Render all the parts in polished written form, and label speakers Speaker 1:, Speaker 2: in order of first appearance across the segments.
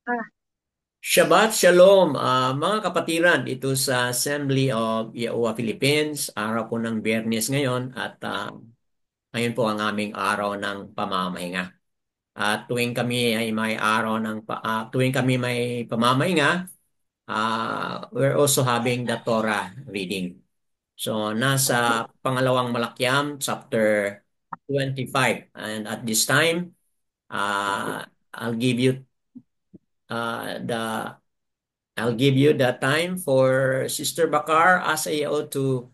Speaker 1: Ah,
Speaker 2: Shabbat Shalom, mga kapatiran, ito sa Assembly of Yahuwah Philippines. Araw po ng Biyernes ngayon at ngayon po ang aming araw ng pamamahinga. At tuwing kami may pamamahinga, we're also having the Torah reading. So nasa pangalawang Malakyam, chapter 25. And at this time, I'll give you the I'll give you the time for Sister Bakar Asayao to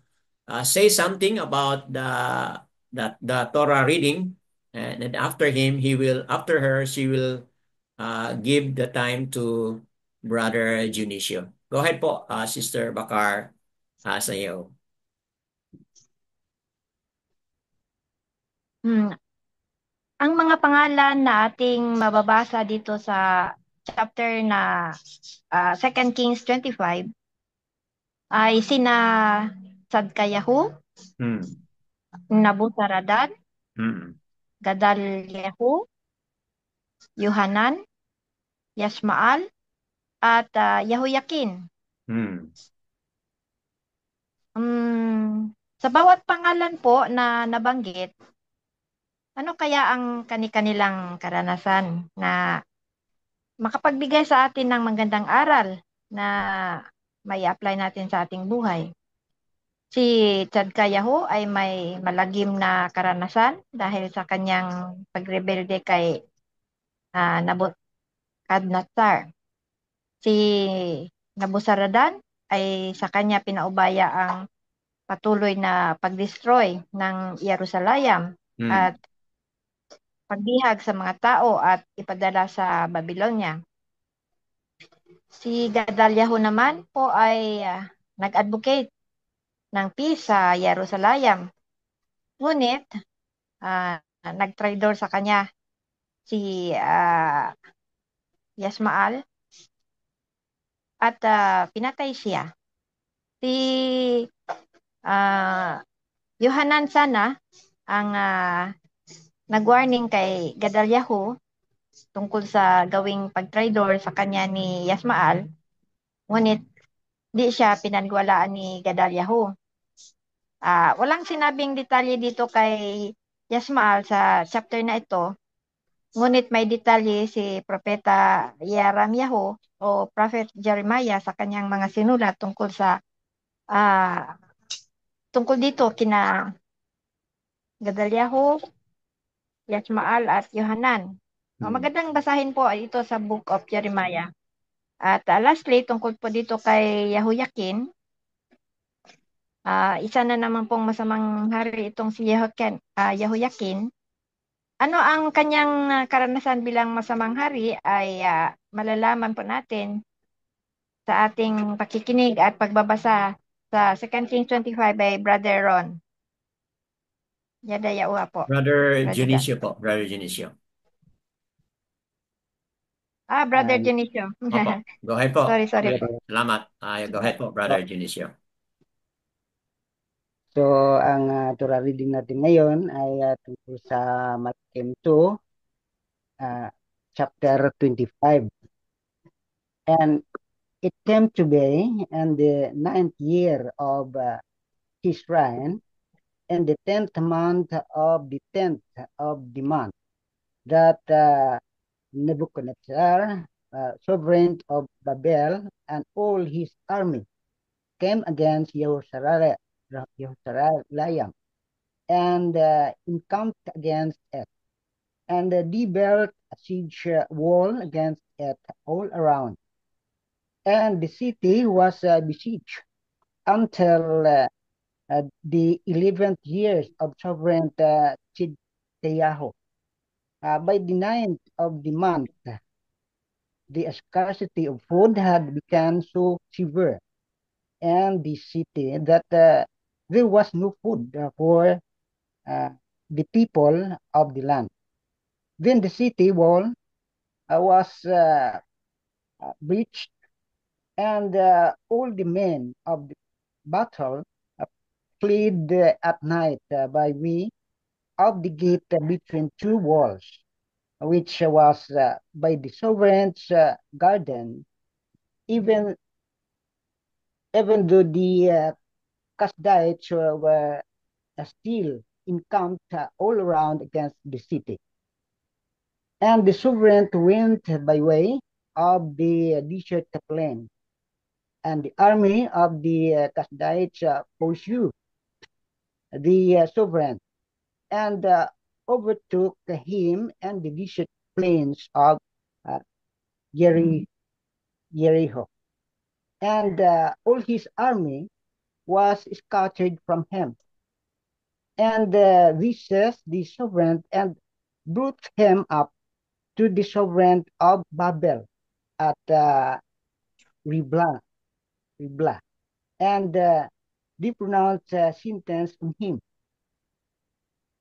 Speaker 2: say something about the Torah reading, and then after her, she will give the time to Brother Junicio. Go ahead po, Sister Bakar Asayao.
Speaker 1: hmm. Ang mga pangalan na ating mababasa dito sa chapter na 2 Kings 25 ay sina Sadkayahu,
Speaker 2: Hmm.
Speaker 1: Nabuzaradan,
Speaker 2: Hmm.
Speaker 1: Gadalyahu, Yohanan, Yasmaal, at Yahoyakin.
Speaker 2: Hmm.
Speaker 1: Sa bawat pangalan po na nabanggit, ano kaya ang kani-kanilang karanasan na makapagbigay sa atin ng magandang aral na may apply natin sa ating buhay? Si Chad Kayaho ay may malagim na karanasan dahil sa kanyang pagrebelde kay Nabukadnezar. Si Nabusaradan ay sa kanya pinaubaya ang patuloy na pag-destroy ng Jerusalem
Speaker 2: Hmm.
Speaker 1: at pagbihag sa mga tao at ipadala sa Babylonia. Si Gadalyahu naman po ay nag-advocate ng peace sa Jerusalem. Ngunit nag-traitor sa kanya si Yasmaal at pinatay siya. Si ah, Yohanan sana ang nag-warning kay Gadalyahu tungkol sa gawing pag-traitor sa kanya ni Yasmaal. Ngunit di siya pinaniwalaan ni Gadalyahu. Walang sinabing detalye dito kay Yasmaal sa chapter na ito, ngunit may detalye si Propeta Yeremiyahu o Prophet Jeremiah sa kanyang mga sinulat ah, tungkol dito kina Gadalyahu, Yasmaal at Yohanan.
Speaker 2: Hmm.
Speaker 1: Magandang basahin po ito sa Book of Jeremiah. At lastly, tungkol po dito kay Yahoyakin, isa na naman pong masamang hari itong si Yahoyakin. Ano ang kanyang karanasan bilang masamang hari ay malalaman po natin sa ating pakikinig at pagbabasa sa 2 Kings 25 by Brother Ron. Yada yawa po,
Speaker 2: Brother
Speaker 1: Brother Dan.
Speaker 2: Junicio po, Brother Junicio.
Speaker 1: Brother
Speaker 2: Um,
Speaker 1: Junicio.
Speaker 2: Opo, go ahead po.
Speaker 1: Sorry, sorry po.
Speaker 2: Salamat. Go ahead po,
Speaker 3: So,
Speaker 2: Brother Junicio.
Speaker 3: so ang Torah reading natin ngayon ay tungkol sa Malachi 2, uh, chapter 25. And it came to be in the ninth year of his reign, in the 10th month of the 10th of the month, that Nebuchadnezzar, sovereign of Babel, and all his army came against Jerusalem and encamped against it. And they built a siege wall against it all around. And the city was besieged until the 11th years of sovereign Chidkiyahu. By the ninth of the month, the scarcity of food had become so severe in the city that there was no food for uh, the people of the land. Then the city wall was breached, and all the men of the battle uh, fled at night by way of the gate between two walls. which was by the sovereign's garden, even even though the Kasdites were still encamped all around against the city. And the sovereign went by way of the desert plain, and the army of the Kasdites pursued the sovereign and overtook him and the desert plains of uh, Jericho. And all his army was scattered from him. And this says the sovereign and brought him up to the sovereign of Babel at Riblah, Riblah. And they pronounced sentence on him.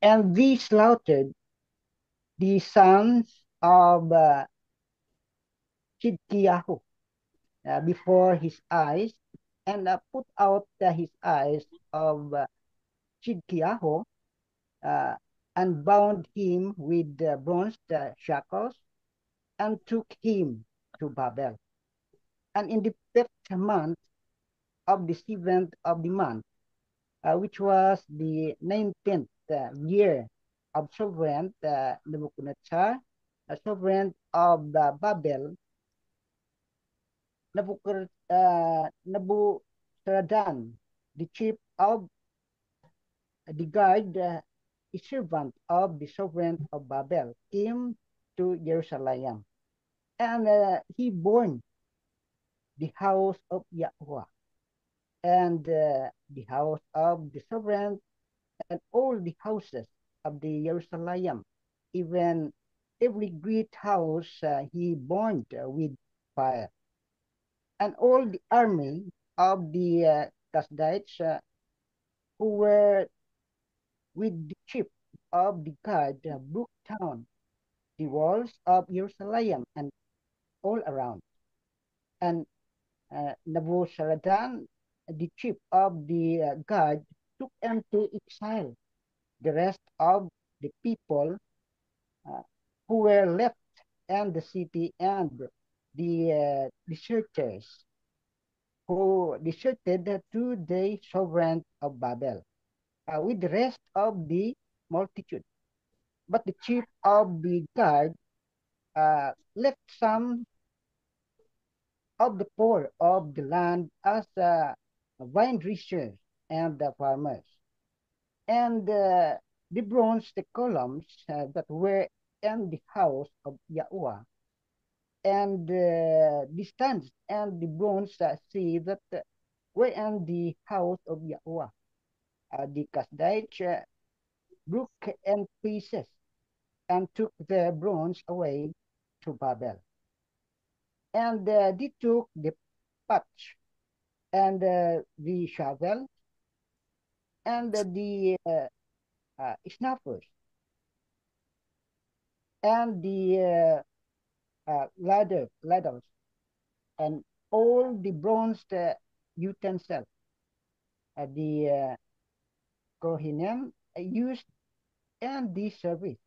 Speaker 3: And they slaughtered the sons of Chidkiyahu before his eyes, and put out his eyes of Chidkiyahu, uh, and bound him with bronze shackles, and took him to Babel. And in the 5th month of the 7th of the month, which was the 19th year of sovereign Nebuchadnezzar, sovereign of Babel, Nabuzaradan, the chief of the guard, a servant of the sovereign of Babel, came to Jerusalem, and he burned the house of Yahweh, and the house of the sovereign, and all the houses of the Jerusalem, even every great house he burned with fire. And all the army of the Kasdites who were with the chief of the guard broke down the walls of Jerusalem and all around. And Nebuzaradan, the chief of the guard, took into exile the rest of the people uh, who were left in the city, and the deserters who deserted to the sovereign of Babel, with the rest of the multitude. But the chief of the guard left some of the poor of the land as vine dressers and farmers. And the bronze the columns that were in the house of Yahweh, and the stands and the bronze sea that were in the house of Yahweh. The Kasdites broke in pieces and took the bronze away to Babel. And they took the patch and the shovel and the snuffers and the ladders and all the bronze utensils the Kohanim used in this service.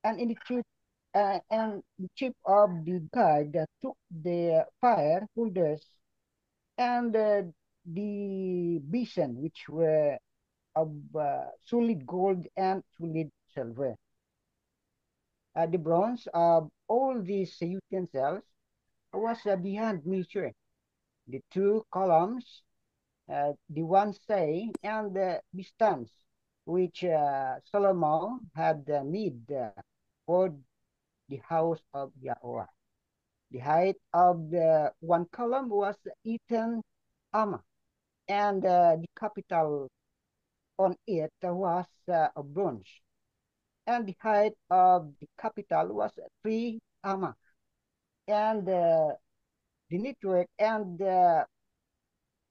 Speaker 3: And in the chief of the guard took the fire holders and the basin, which were of solid gold and solid silver. The bronze of all these utensils was beyond measure. The two columns, the one say, and the stands, which Solomon had made for the house of Yahweh. The height of the one column was 18 amma, and the capital on it was of bronze. And the height of the capital was 3 amma. And the network and the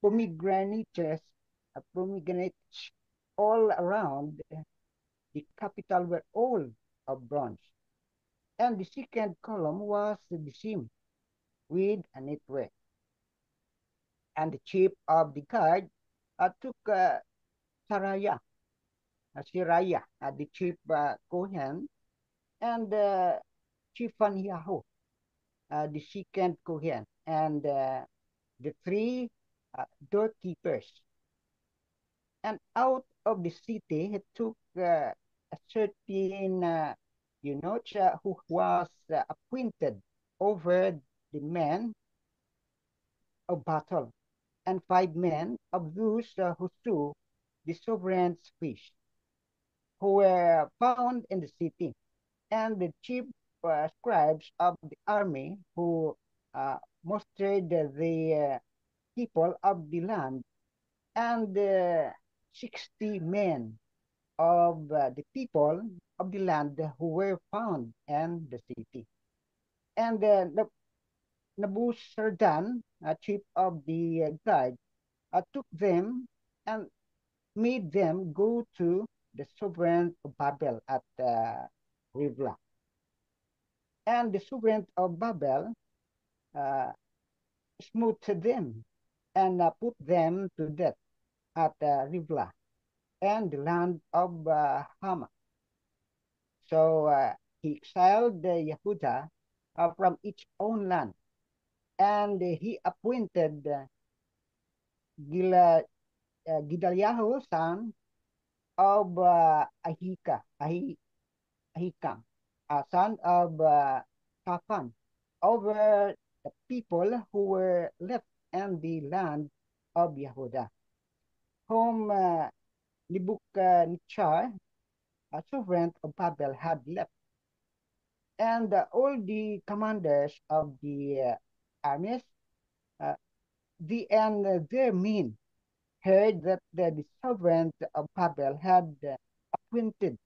Speaker 3: pomegranates, pomegranates all around the capital were all of bronze. And the second column was the same with a network. And the chief of the guard took Saraya, the chief Kohen, and Chifaniyahu, the second Kohen, and the three doorkeepers. And out of the city, he took a certain who was appointed over the men of battle, and 5 men of those who slew the sovereign's fish, who were found in the city, and the chief scribes of the army who mustered the people of the land, and 60 men of the people of the land who were found in the city. And Nebuzaradan, chief of the guard, took them and made them go to the sovereign of Babel at Riblah. And the sovereign of Babel uh, smote them and put them to death at Riblah and the land of Hamath. So he exiled Yehuda from its own land, and he appointed Gedaliah, son of Ahikam, son of Shaphan, over the people who were left in the land of Yehuda, whom Nebuchadnezzar, a sovereign of Babel, had left. And all the commanders of the armies, uh, their men, heard that the sovereign of Babel had appointed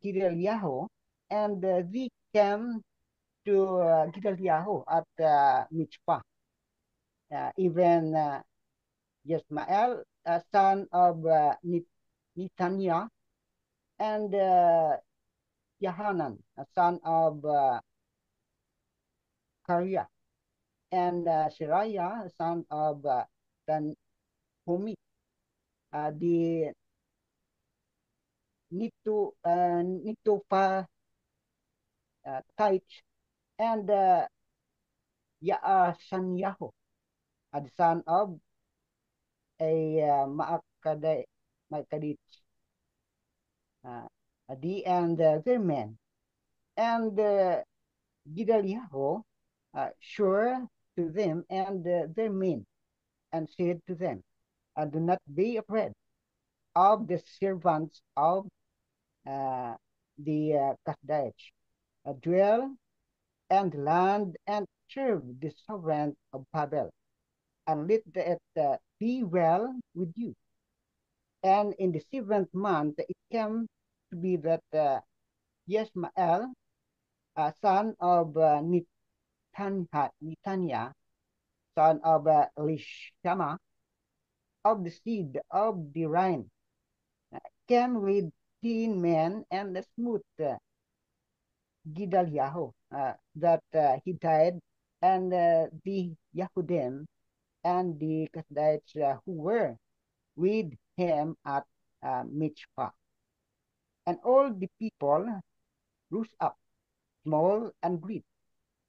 Speaker 3: Gedaliah, and they came to Gedaliah at Mitzpah. Even Yismael, son of Nethaniah, and Yahanan, son of Kariah, and Shariah, son of Tanhumi, the Netophatites, and Yaasanyahu, the son of a Maakadit, and their men. And Gedaliah sure to them and their men, and said to them, do not be afraid of the servants of the Kasdaich. Dwell and land and serve the sovereign of Babel, and let it be well with you. And in the 7th month, it came to be that Yismael, son of Netaniah, son of Elishama, of the seed of the Rhine, came with 10 men and smote Gedaliah, that he died, and the Yahudim and the Kasdites who were with him at Mitzpah. And all the people rose up, small and great,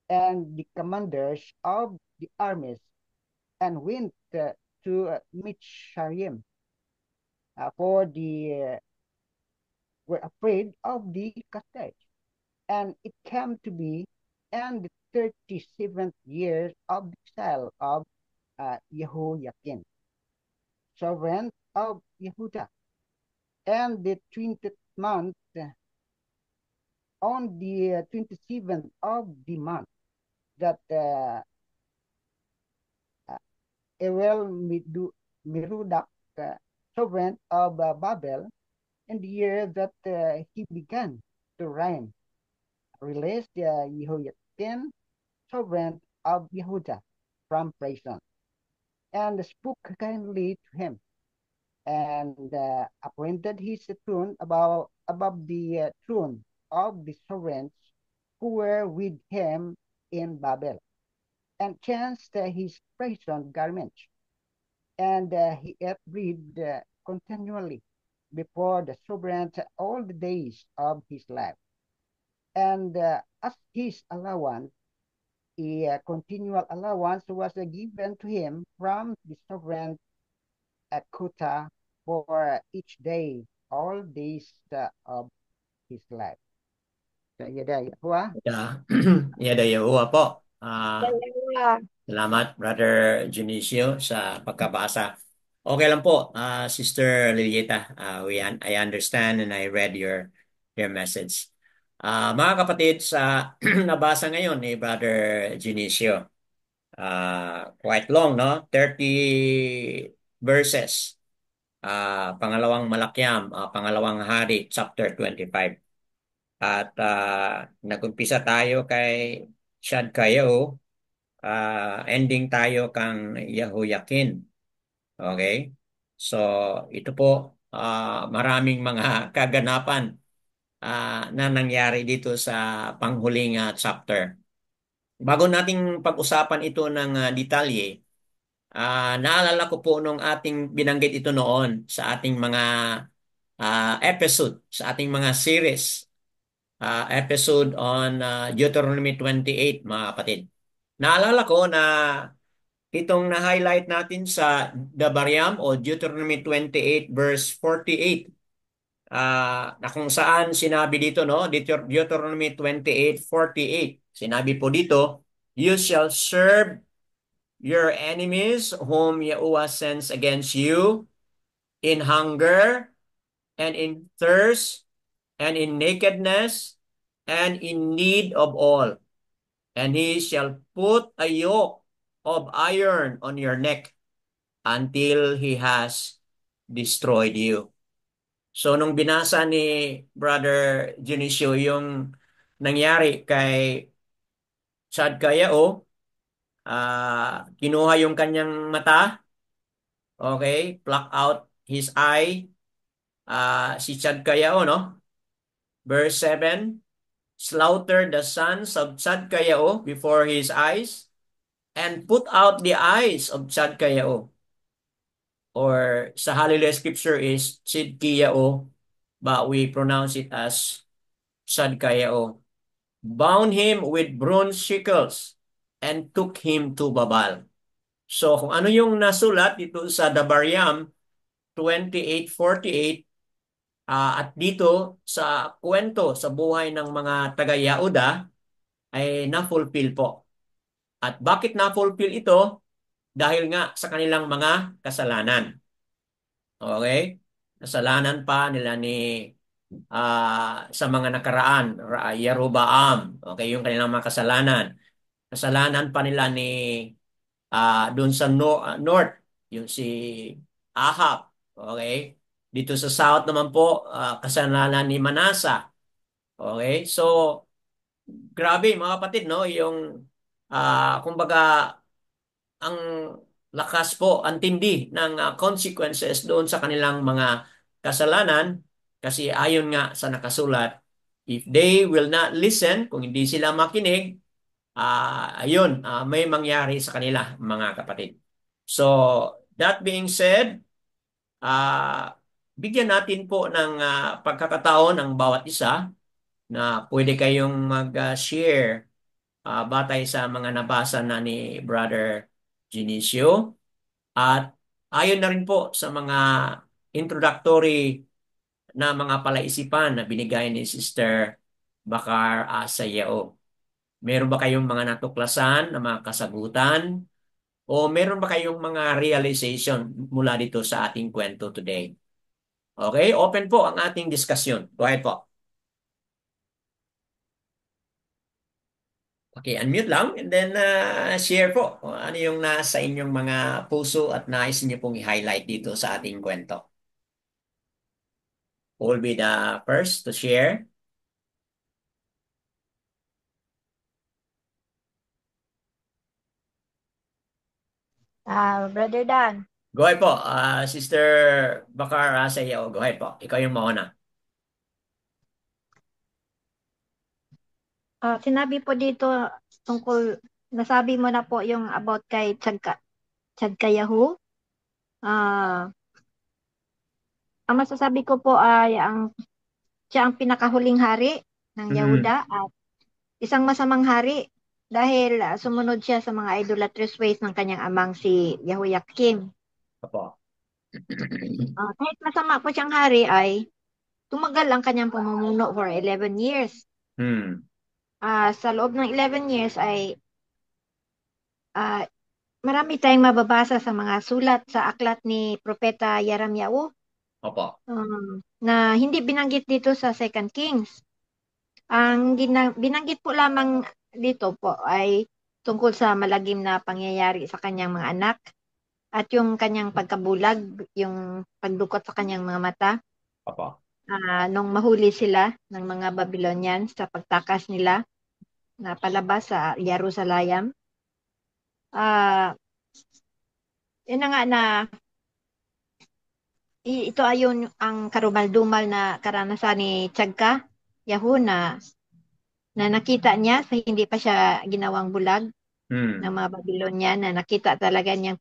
Speaker 3: and the commanders of the armies, and went to Mitzrayim, for the were afraid of the Kasdites. And it came to be in the 37th year of the exile of Jehoiakim, sovereign of Yehuda, and the 20th month, on the 27th of the month, that Ewel Merodach, sovereign of Babel, in the year that he began to reign, released Jehoiakim, sovereign of Yehuda, from prison, and spoke kindly to him, and appointed his throne above the throne of the sovereigns who were with him in Babel, and changed his prison garments, and he ate bread continually before the sovereign all the days of his life. And as his allowance, a continual allowance was given to him from the sovereign quota for each day, all days of his life. So, yun po ah.
Speaker 2: Yada Yahuwah po.
Speaker 1: Dalawa.
Speaker 2: Salamat, Brother Junicio, sa pagkabasa. Okay lang po, Sister Lilieta. I understand and I read your message. Mga kapatid, sa nabasa ngayon ni Brother Junicio, quite long, no? 30 verses. Pangalawang Malakyam, Pangalawang Hari, chapter 25. At nag-umpisa tayo kay Shadkayo, ending tayo kang Yahoyakin. Okay? So, ito po, maraming mga kaganapan na nangyari dito sa panghuling chapter. Bago nating pag-usapan ito ng detalye, naalala ko po nung ating binanggit ito noon sa ating mga episode, sa ating mga series, episode on Deuteronomy 28, mga kapatid. Naalala ko na itong na-highlight natin sa Dabaryam o Deuteronomy 28 verse 48, na kung saan sinabi dito, no? Deuteronomy 28:48. Sinabi po dito, "You shall serve your enemies whom Yahuwah sends against you in hunger and in thirst and in nakedness and in need of all. And he shall put a yoke of iron on your neck until he has destroyed you." So nung binasa ni Brother Junicio yung nangyari kay Sadkayao, kinuha yung kanyang mata, okay, pluck out his eye, si Sadkayao, no? Verse 7, slaughter the sons of Sadkayao before his eyes and put out the eyes of Sadkayao. Or sa Hallelujah scripture is Sidkiyao, but we pronounce it as Sadkayao. Bound him with bronze shackles and took him to Babal. So kung ano yung nasulat dito sa Dabaryam 28:48, at dito sa kwento sa buhay ng mga taga-Yahuda ay na-fulfill po. At bakit na-fulfill ito? Dahil nga sa kanilang mga kasalanan. Okay? Kasalanan pa nila ni sa mga nakaraan, Yeroboam. Okay, yung kanilang mga kasalanan. Kasalanan pa nila ni doon sa north, yung si Ahab. Okay? Dito sa south naman po, kasalanan ni Manasa. Okay? So, grabe mga kapatid, no? Yung, kumbaga, ang lakas po, ang tindi ng consequences doon sa kanilang mga kasalanan kasi ayon nga sa nakasulat, if they will not listen, kung hindi sila makinig, ayun, may mangyari sa kanila, mga kapatid. So, that being said, bigyan natin po ng pagkakataon ang bawat isa na pwede kayong mag-share batay sa mga nabasa na ni Brother Junicio. At ayon na rin po sa mga introductory na mga palaisipan na binigay ni Sister Bakar Asayao. Meron ba kayong mga natuklasan na mga kasagutan? O meron ba kayong mga realization mula dito sa ating kwento today? Okay, open po ang ating discussion. Go ahead po. Okay, unmute lang and then share po kung ano yung nasa inyong mga puso at nais niyo pong i-highlight dito sa ating kwento. Who will be the first to share?
Speaker 1: Brother Dan.
Speaker 2: Go ahead po, Sister Bakar Sayaw. Go ahead po. Ikaw yung mauna.
Speaker 1: Sinabi po dito tungkol, nasabi mo na po yung about kay Chagkayahu. Ang masasabi ko po ay siya ang pinakahuling hari ng
Speaker 2: Mm.
Speaker 1: Yahuda at isang masamang hari dahil sumunod siya sa mga idolatrous ways ng kanyang amang si Jehoiakim.
Speaker 2: Opo.
Speaker 1: Kahit masama po siyang hari ay tumagal ang kanyang pamumuno for 11 years.
Speaker 2: Hmm.
Speaker 1: Sa loob ng 11 years ay ah, marami tayong mababasa sa mga sulat sa aklat ni Propeta Yirmiyahu
Speaker 2: Opo.
Speaker 1: na hindi binanggit dito sa Second Kings. Ang binanggit po lamang dito po ay tungkol sa malagim na pangyayari sa kanyang mga anak at yung kanyang pagkabulag, yung pagdukot sa kanyang mga mata,
Speaker 2: Opo.
Speaker 1: nung mahuli sila ng mga Babylonians sa pagtakas nila na palabas sa Jerusalem. Ah, yun na nga na ito ayon ang karumal-dumal na karanasan ni Tiyagka Yahu na nakita niya sa hindi pa siya ginawang bulag ng
Speaker 2: Hmm.
Speaker 1: mga Babylonian na nakita talaga niyang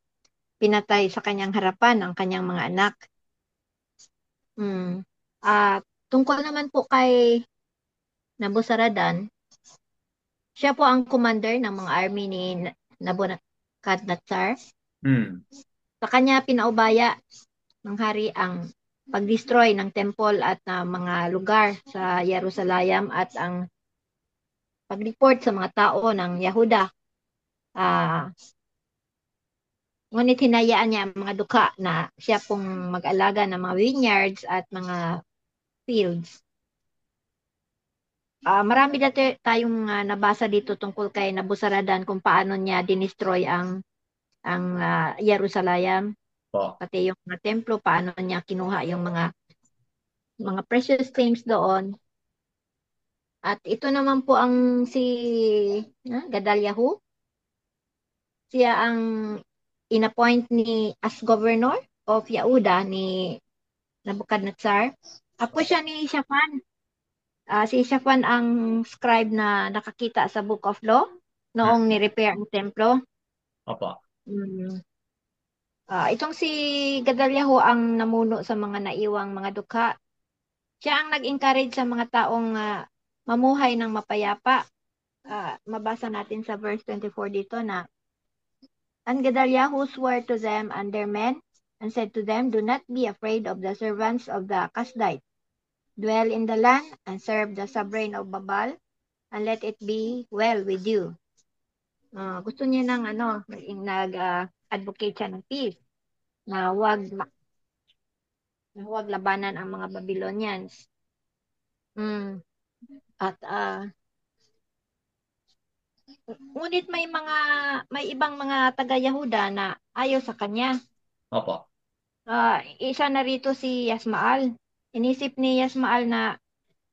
Speaker 1: pinatay sa kanyang harapan ang kanyang mga anak. Hmm. At tungkol naman po kay Nabuzaradan, siya po ang commander ng mga army ni Nabukadnezar.
Speaker 2: Hmm.
Speaker 1: Sa kanya pinaubaya ng hari ang pag-destroy ng temple at mga lugar sa Jerusalem at ang pag-report sa mga tao ng Yahuda. Ah, Ngunit hinayaan niya ang mga dukha na siya pong mag-alaga ng mga vineyards at mga fields. Marami dati tayong nabasa dito tungkol kay Nabuzaradan kung paano niya dinestroy ang Jerusalem,
Speaker 2: Opo.
Speaker 1: pati yung mga templo, paano niya kinuha yung mga precious things doon. At ito naman po ang si Gadalyahu. Siya ang inappoint ni as governor of Yehuda ni Nebuchadnezzar. Ako siya ni Shaphan. Si Shaphan ang scribe na nakakita sa Book of Law
Speaker 2: Hmm.
Speaker 1: noong ni-repair ang templo.
Speaker 2: Opo.
Speaker 1: Mm. Itong si Gadalyahu ang namuno sa mga naiwang mga dukha. Siya ang nag-encourage sa mga taong mamuhay ng mapayapa. Mabasa natin sa verse 24 dito na, "And Gedaliah swore to them and their men, and said to them, Do not be afraid of the servants of the Kasdite. Dwell in the land, and serve the sovereign of Babal, and let it be well with you." Gusto niya ng nag-advocate siya ng peace, na huwag labanan ang mga Babylonians. At ngunit may ibang mga taga-Yahuda na ayaw sa kanya.
Speaker 2: Opo.
Speaker 1: Isa na rito si Yasmaal. Inisip ni Yasmaal na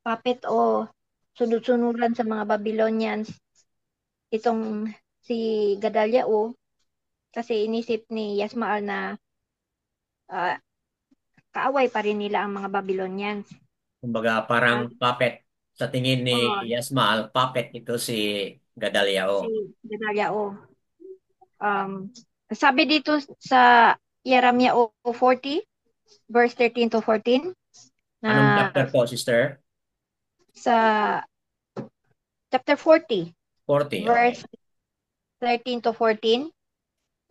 Speaker 1: puppet o sunod-sunuran sa mga Babylonians itong si Gadaliao kasi inisip ni Yasmaal na ah, kaaway pa rin nila ang mga Babylonians.
Speaker 2: Kumbaga parang
Speaker 1: Ah,
Speaker 2: puppet. Sa tingin ni
Speaker 1: oh,
Speaker 2: Yasmaal, puppet ito si Gadaliao.
Speaker 1: si Gadaliao. Sabi dito sa Jeremiah 40, verse 13 to 14,
Speaker 2: Anong
Speaker 1: na
Speaker 2: chapter po, sister?
Speaker 1: sa chapter 40,
Speaker 2: 40.
Speaker 1: verse
Speaker 2: Okay.
Speaker 1: 13 to 14,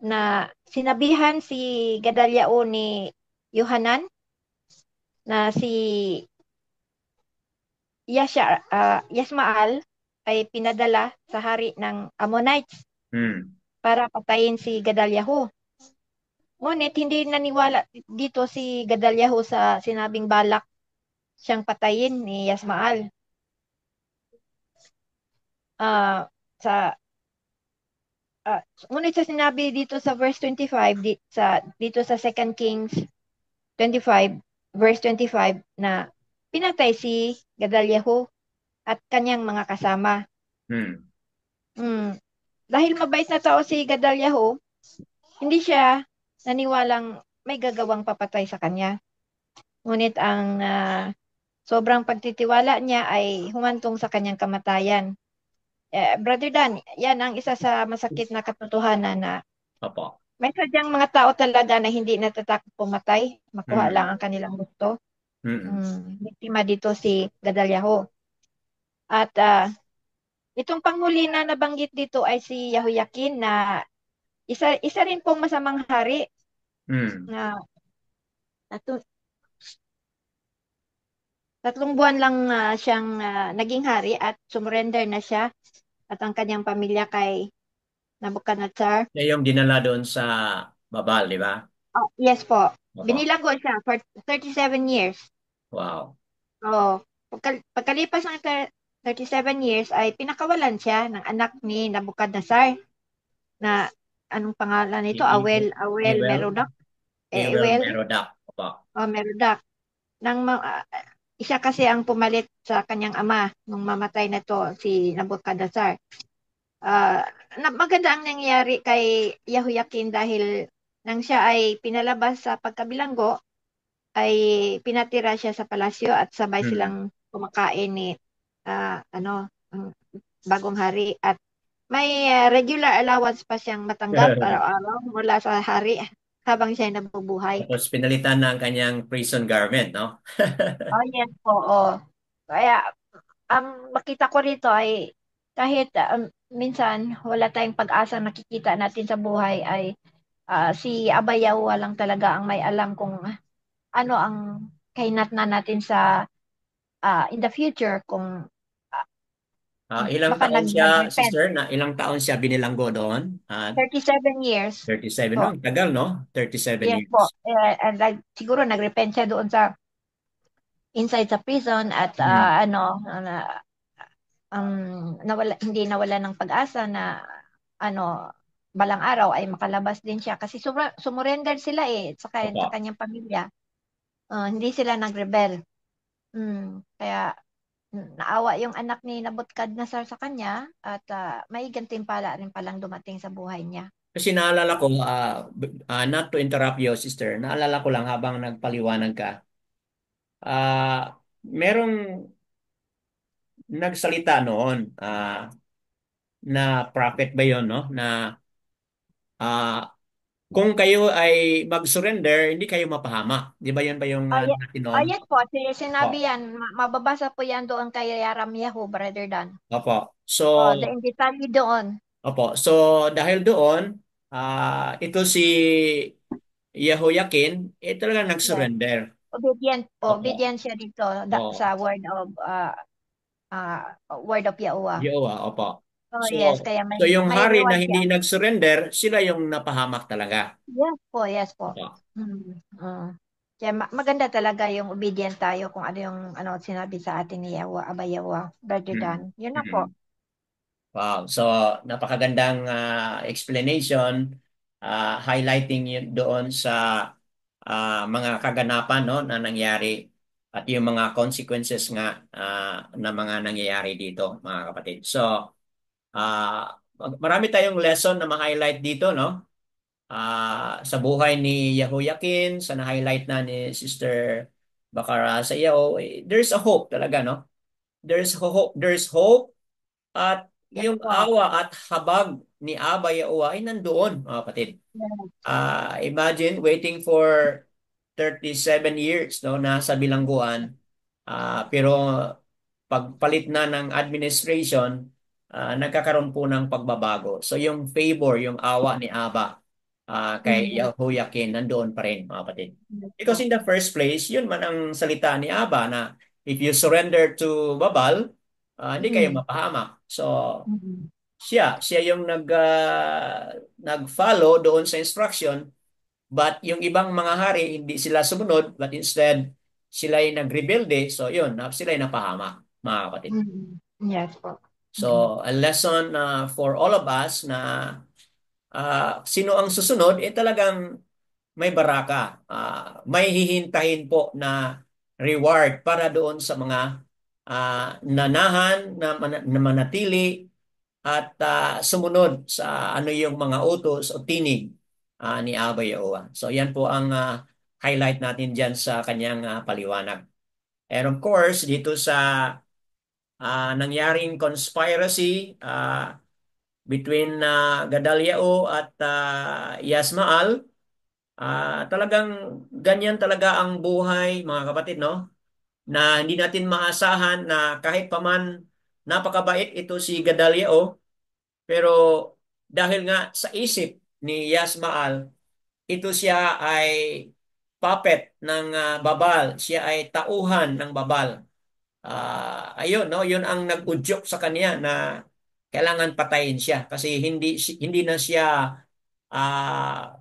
Speaker 1: na sinabihan si Gadaliao ni Yohanan na si Yasmaal ay pinadala sa hari ng Ammonites
Speaker 2: Hmm.
Speaker 1: para patayin si Gadaliaho. Ngunit hindi naniwala dito si Gadaliaho sa sinabing balak siyang patayin ni Yasmaal. Ah, sa Ngunit sa sinabi dito sa verse 25 dito sa 2 Kings 25 verse 25 na pinatay si Gadaliaho at kanyang mga kasama.
Speaker 2: Hmm.
Speaker 1: Hmm. Dahil mabait na tao si Gadaliaho, hindi siya naniwalang may gagawang papatay sa kanya. Ngunit ang sobrang pagtitiwala niya ay humantong sa kanyang kamatayan. Brother Dan, yan ang isa sa masakit na katotohanan na
Speaker 2: Opo.
Speaker 1: may sadyang mga tao talaga na hindi natatakot pumatay, makuha lang
Speaker 2: Hmm.
Speaker 1: ang kanilang gusto.
Speaker 2: Hmm.
Speaker 1: Biktima dito si Gadalyaho. At itong panghuli na nabanggit dito ay si Yahoyakin na isa rin pong masamang hari
Speaker 2: Hmm.
Speaker 1: na natu- 3 buwan lang siyang naging hari at sumurrender na siya at ang kanyang pamilya kay Nabucodonosor.
Speaker 2: Siya yung dinala doon sa Babal, di ba?
Speaker 1: Oh, yes po.
Speaker 2: Opo.
Speaker 1: Binilago siya for 37 years.
Speaker 2: Wow.
Speaker 1: Oo. Pagkalipas ng 37 years ay pinakawalan siya ng anak ni Nabucodonosor na anong pangalan nito? Awel
Speaker 2: Ewell,
Speaker 1: Merodach.
Speaker 2: Ewell
Speaker 1: Ewel
Speaker 2: Merodach. Opo.
Speaker 1: Merodach. Isa kasi ang pumalit sa kanyang ama nung mamatay na to si Nabucodonosor. Ah, maganda ang nangyayari kay Yahoyakin dahil nang siya ay pinalabas sa pagkabilanggo ay pinatira siya sa palasyo at sabay
Speaker 2: Hmm.
Speaker 1: silang kumakain ni ang bagong hari at may regular allowance pa siyang matanggap araw-araw mula sa hari habang siya ay nabubuhay.
Speaker 2: Tapos pinalitan na ang kanyang prison garment, no?
Speaker 1: Oh, yes po. Oh. Kaya ang makita ko rito ay kahit minsan wala tayong pag-asa nakikita natin sa buhay ay si Abayaw lang talaga ang may alam kung ano ang kahinatnan natin sa in the future kung ah,
Speaker 2: Ilang
Speaker 1: baka
Speaker 2: taon siya,
Speaker 1: nag-repent.
Speaker 2: sister? Na ilang taon siya binilanggo doon?
Speaker 1: 37 years
Speaker 2: 37, no?
Speaker 1: po.
Speaker 2: Ang tagal, no? 37
Speaker 1: Yes
Speaker 2: years.
Speaker 1: po. And like, siguro nag-repent siya doon sa inside sa prison at
Speaker 2: Hmm.
Speaker 1: hindi nawala ng pag-asa na ano balang araw ay makalabas din siya kasi sumurrender sila sa
Speaker 2: Opo.
Speaker 1: kanyang pamilya. Hindi sila nagrebel. Kaya naawa yung anak ni Nabukadnezar sa kanya at may gantimpala rin palang dumating sa buhay niya.
Speaker 2: Kasi naalala ko, not to interrupt you, sister, naalala ko lang habang nagpaliwanag ka, merong nagsalita noon, na prophet ba yon, no? Na ah, kung kayo ay mag-surrender, hindi kayo mapahamak. Di ba yun ba yung natin noon?
Speaker 1: Yes po, sinabi
Speaker 2: Opo.
Speaker 1: yan. Mababasa po yan doon kay Yaramyahu, Brother Dan.
Speaker 2: Opo. So,
Speaker 1: In detalye doon.
Speaker 2: opo. So, dahil doon, ito si Yehoiakim, talagang
Speaker 1: Yes.
Speaker 2: nag-surrender.
Speaker 1: Obedient siya dito sa
Speaker 2: Oo.
Speaker 1: uh, word of Yahuwah.
Speaker 2: Yowa, opo.
Speaker 1: Oh,
Speaker 2: So,
Speaker 1: yes, kaya
Speaker 2: so yung
Speaker 1: may
Speaker 2: hari na
Speaker 1: reward
Speaker 2: hindi
Speaker 1: siya.
Speaker 2: nag-surrender, sila yung napahamak talaga.
Speaker 1: Yes po.
Speaker 2: Opo.
Speaker 1: Kaya maganda talaga yung obedient tayo kung ano yung sinabi sa atin ni Yawa, Aba Yawa, Brother Dan.
Speaker 2: Mm.
Speaker 1: Yun na po.
Speaker 2: Mm. Wow. So, napakagandang explanation, highlighting yun doon sa mga kaganapan, no, na nangyari at yung mga consequences nga na mga nangyayari dito, mga kapatid. So, marami tayong lesson na ma-highlight dito, no? Sa buhay ni Yehoiakim, sa na-highlight na ni Sister Bakara sa iyo, there's a hope talaga, no? There's hope at
Speaker 1: Yes
Speaker 2: yung
Speaker 1: po.
Speaker 2: awa at habag ni Aba Yahuwah ay nandoon, mga kapatid.
Speaker 1: Yes.
Speaker 2: Imagine waiting for 37 years, no, nasa bilangguan. Pero pagpalit na ng administration, nagkakaroon po ng pagbabago. So yung favor, yung awa ni Aba kay
Speaker 1: Mm,
Speaker 2: Yehoiakim nandoon pa rin, mga kapatid.
Speaker 1: yes
Speaker 2: Because
Speaker 1: po.
Speaker 2: in the first place, yun man ang salita ni Aba na if you surrender to Babal, hindi kayo
Speaker 1: Mm,
Speaker 2: mapahamak. So
Speaker 1: mm,
Speaker 2: siya yung nag-follow doon sa instruction, but yung ibang mga hari hindi sila sumunod, but instead sila ay nagrebelde. So yun, sila ay napahamak, mga kapatid.
Speaker 1: yes po. Mm,
Speaker 2: So a lesson for all of us na sino ang susunod, talagang may baraka. May hihintahin po na reward para doon sa mga nanahan na manatili at sumunod sa ano yung mga utos o tinig ni Abba Yahuwah. So yan po ang highlight natin dyan sa kanyang paliwanag. And of course, dito sa nangyaring conspiracy between Gadaliao at Yasmaal, talagang ganyan talaga ang buhay, mga kapatid, no? Na hindi natin maasahan na kahit paman napakabait ito si Gedaliao, pero dahil nga sa isip ni Yasmaal, ito siya ay puppet ng Babal. Siya ay tauhan ng Babal. Ayun, no, yun ang nag-udyok sa kanya na kailangan patayin siya kasi hindi na siya ah,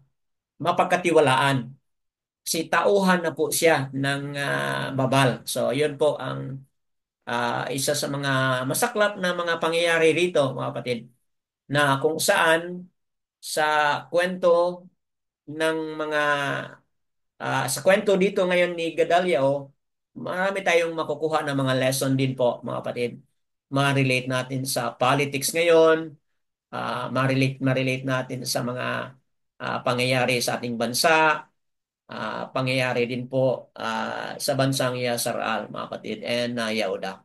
Speaker 2: mapagkatiwalaan. Kasi tauhan na po siya ng Babal. So, yun po ang isa sa mga masaklap na mga pangyayari rito, mga kapatid, na kung saan sa kwento ng mga sa kwento dito ngayon ni Gadaliao, marami tayong makukuha ng mga lesson din po, mga kapatid. Ma-relate natin sa politics ngayon, ma-relate natin sa mga pangyayari sa ating bansa, pangyayari din po sa bansang Yasar-Al, mga kapatid, and Yehuda.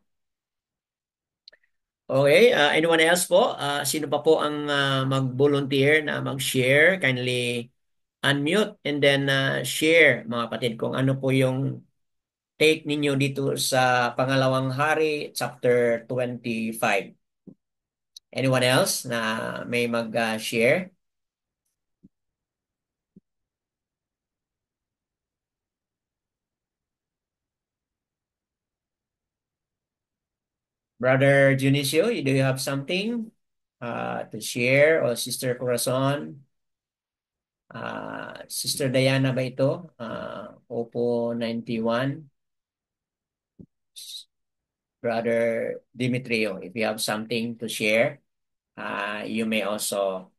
Speaker 2: Okay, anyone else po? Sino pa po ang mag-volunteer na mag-share? Kindly unmute and then share, mga kapatid, kung ano po yung take ninyo dito sa Pangalawang Hari, chapter 25. Anyone else na may mag-share? Brother Junicio, do you have something to share? O Sister Corazon? Sister Diana ba ito? Opo 91. Brother Dimitrio, if you have something to share, you may also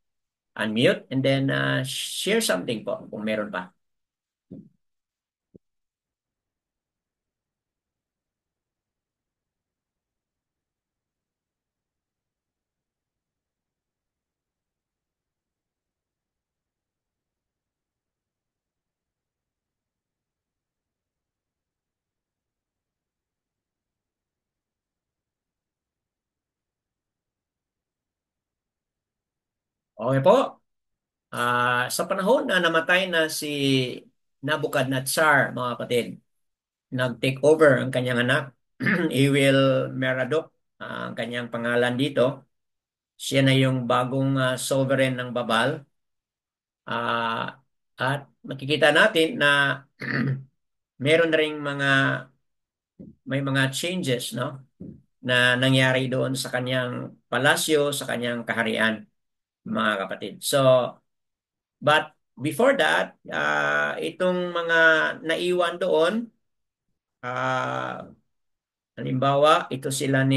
Speaker 2: unmute and then share something po kung meron pa. Okay po. Sa panahon na namatay na si Nabucodonosor, mga kapatid, nag-take over ang kanyang anak, Ewell Merodach, ang kanyang pangalan dito. Siya na yung bagong sovereign ng Babal. At makikita natin na meron na ring may mga changes, no, na nangyari doon sa kanyang palasyo, sa kanyang kaharian, mga kapatid. So, but before that, itong mga naiwan doon, ah, halimbawa, ito sila ni,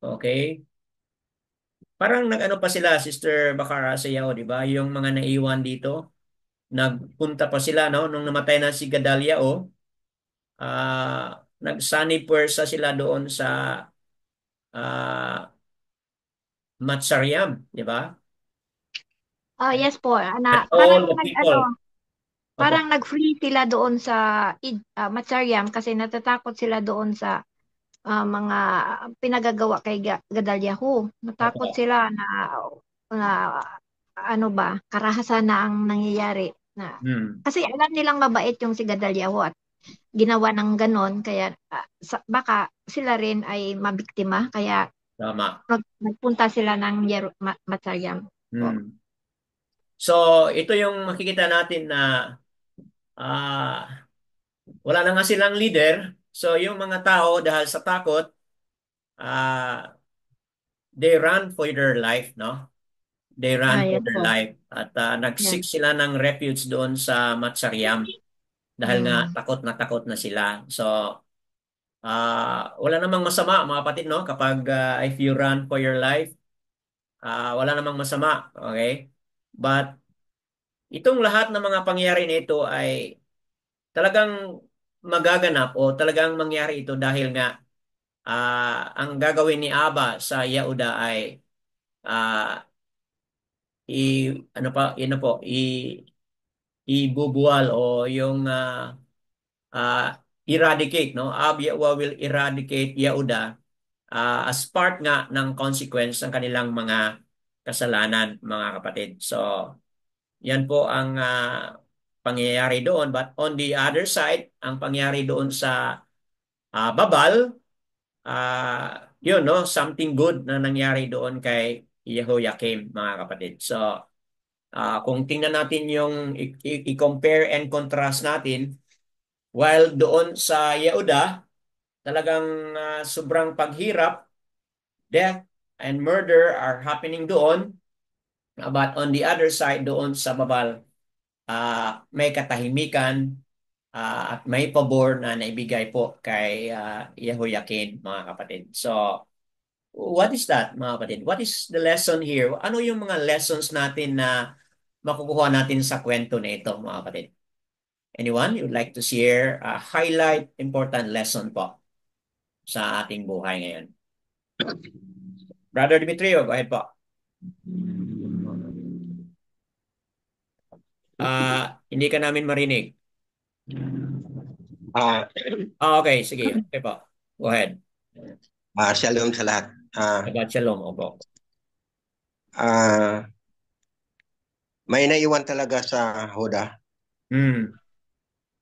Speaker 2: okay, parang nag-ano pa sila, Sister Bakara sa Yao, di ba? Yung mga naiwan dito, nagpunta pa sila, no? Nung namatay na si Gedaliao, nagsanib puwersa sila doon sa Matsariam, di ba?
Speaker 1: Oh, yes po.
Speaker 2: And
Speaker 1: Parang
Speaker 2: all the people.
Speaker 1: parang
Speaker 2: Opo.
Speaker 1: nag-flee sila doon sa Matsariam kasi natatakot sila doon sa mga pinagagawa kay Gadalyahu. Natakot
Speaker 2: Opo.
Speaker 1: sila na ano ba, karahasan na ang nangyayari na
Speaker 2: Hmm.
Speaker 1: kasi alam nilang mabait yung si Gadalyahu at ginawa ng ganon kaya baka sila rin ay mabiktima kaya
Speaker 2: Tama.
Speaker 1: nagpunta sila ng Matsariam po.
Speaker 2: Hmm. So, ito yung makikita natin na ah, wala na nga silang leader. So, yung mga tao dahil sa takot, ah, they run for their life, no? They run for
Speaker 1: Yes
Speaker 2: their
Speaker 1: po.
Speaker 2: life. At
Speaker 1: Yes.
Speaker 2: nag-seek sila ng refuge doon sa Matsariam dahil nga
Speaker 1: Mm.
Speaker 2: takot na sila. So, wala namang masama, mga kapatid, no? Kapag if you run for your life, wala namang masama, okay? But itong lahat ng mga pangyayari nito ay talagang magaganap o talagang mangyari ito dahil nga ang gagawin ni Aba sa Yehuda ay ah, i ano pa ano po ibubuwal o yung ah, eradicate, no? Abya will eradicate Yehuda as part nga ng consequence ng kanilang mga kasalanan, mga kapatid. So, yan po ang pangyayari doon. But on the other side, ang pangyayari doon sa Babal, yun, no, something good na nangyari doon kay Jehoiakim, mga kapatid. So, kung tingnan natin yung i-compare and contrast natin, while doon sa Yehuda, talagang sobrang paghirap, death, and murder are happening doon. But on the other side, doon sa Babal, may katahimikan at may pabor na naibigay po kay Jehoiakim, mga kapatid. So, what is that, mga kapatid? What is the lesson here? Ano yung mga lessons natin na makukuha natin sa kwento na ito, mga kapatid? Anyone you would like to share a highlight important lesson po sa ating buhay ngayon? Brother Dimitrio, go ahead po. Hindi ka namin marinig. Okay, sige. Okay po. Go ahead.
Speaker 4: Shalom sa lahat.
Speaker 2: Shabbat shalom, opo.
Speaker 4: May naiwan talaga sa Huda.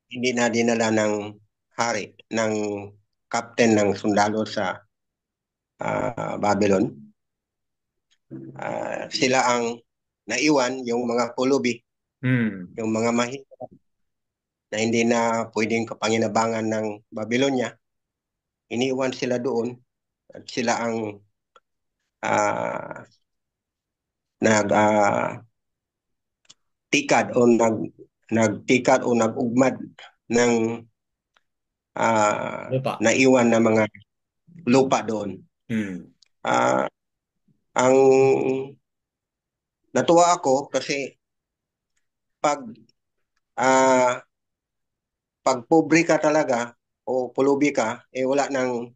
Speaker 4: Hindi na dinala ng hari, ng captain ng sundalo sa Babylon. Sila ang naiwan, yung mga pulubi, yung mga mahirap na hindi na pwedeng kapanginabangan ng Babylonia. Iniwan sila doon at sila ang tikad o nagtikad o nagugmad ng naiwan na mga lupa doon. Ang natuwa ako kasi pag pobre ka talaga o pulubi ka, wala nang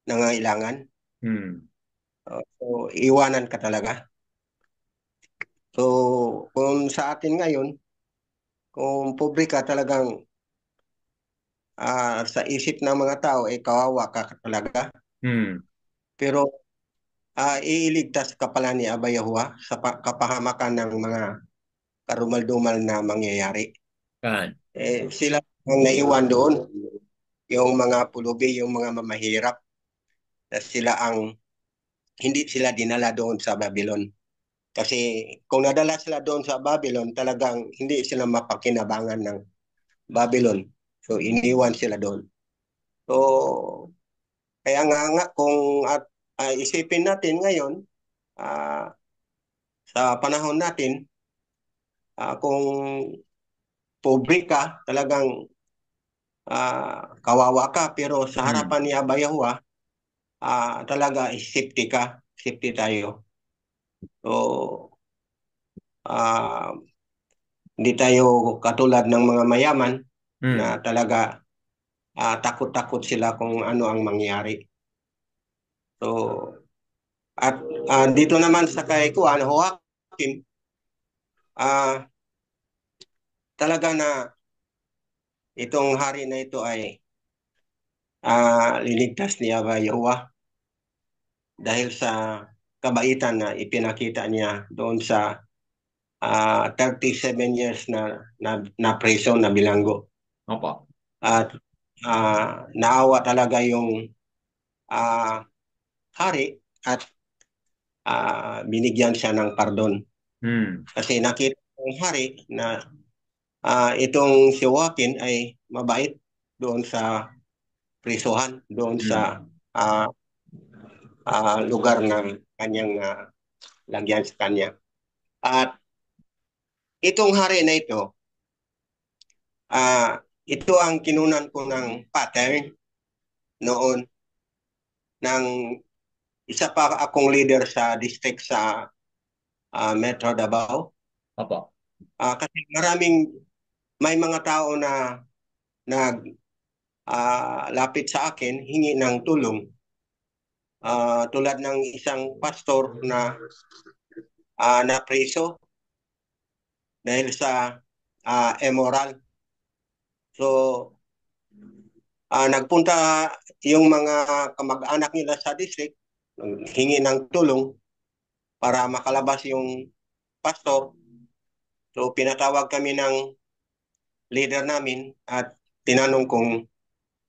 Speaker 4: nangailangan. So, iwanan ka talaga. So, kung sa atin ngayon, kung pobre ka talagang sa isip ng mga tao, kawawa ka talaga. Pero iiligtas ka pala ni Aba Yahuwah sa kapahamakan ng mga karumal-dumal na mangyayari. Sila ang naiwan doon, yung mga pulubi, yung mga mamahirap, na sila ang hindi sila dinala doon sa Babylon. Kasi kung nadala sila doon sa Babylon, talagang hindi sila mapakinabangan ng Babylon. So, iniwan sila doon. So, kaya nga kung isipin natin ngayon, sa panahon natin, kung pobre ka, talagang kawawa ka, pero sa harapan ni Aba Yahuwah, talaga safety ka, safety tayo. So, hindi tayo katulad ng mga mayaman na talaga takot-takot sila kung ano ang mangyari. So, at dito naman sa kay Joaquim, talaga na itong hari na ito ay liligtas ni Aba Yahuwah dahil sa kabaitan na ipinakita niya doon sa 37 years na prison na bilanggo.
Speaker 2: Opo.
Speaker 4: At naawa talaga yung hari at binigyan siya ng pardon. Kasi nakita ng hari na itong si Joaquin ay mabait doon sa prisuhan, doon sa lugar na kanyang lagyan sa kanya. At itong hari na ito, ito ang kinunan ko ng pattern noon ng isa pa akong leader sa district sa Metro Davao.
Speaker 2: Opo.
Speaker 4: Kasi may mga tao na lapit sa akin, hingi ng tulong. Tulad ng isang pastor na napreso dahil sa immoral. So, nagpunta yung mga kamag-anak nila sa district, hingi ng tulong para makalabas yung pastor. So, pinatawag kami ng leader namin at tinanong kung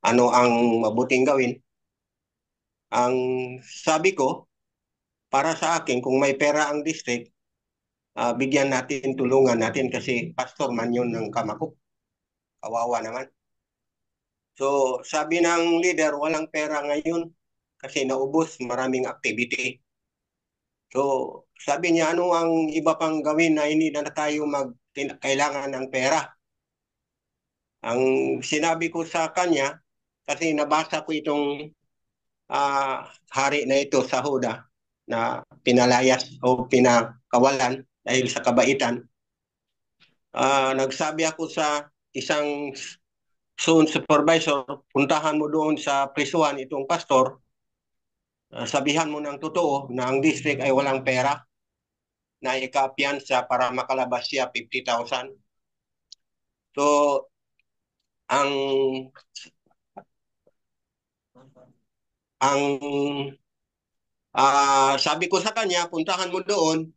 Speaker 4: ano ang mabuting gawin. Ang sabi ko, para sa akin, kung may pera ang district, bigyan natin, tulungan natin kasi pastor man yun ng Kamakop. Kawawa naman. So, sabi ng leader, walang pera ngayon kasi naubos, maraming activity. So, sabi niya, ano ang iba pang gawin na hindi na tayo kailangan ng pera? Ang sinabi ko sa kanya, kasi nabasa ko itong hari na ito sa Huda na pinalayas o pinakawalan dahil sa kabaitan. Nagsabi ako sa isang zone supervisor, puntahan mo doon sa prisuhan itong pastor, sabihan mo ng totoo na ang district ay walang pera na ikapiyansa para makalabas siya 50,000. So, ang sabi ko sa kanya, puntahan mo doon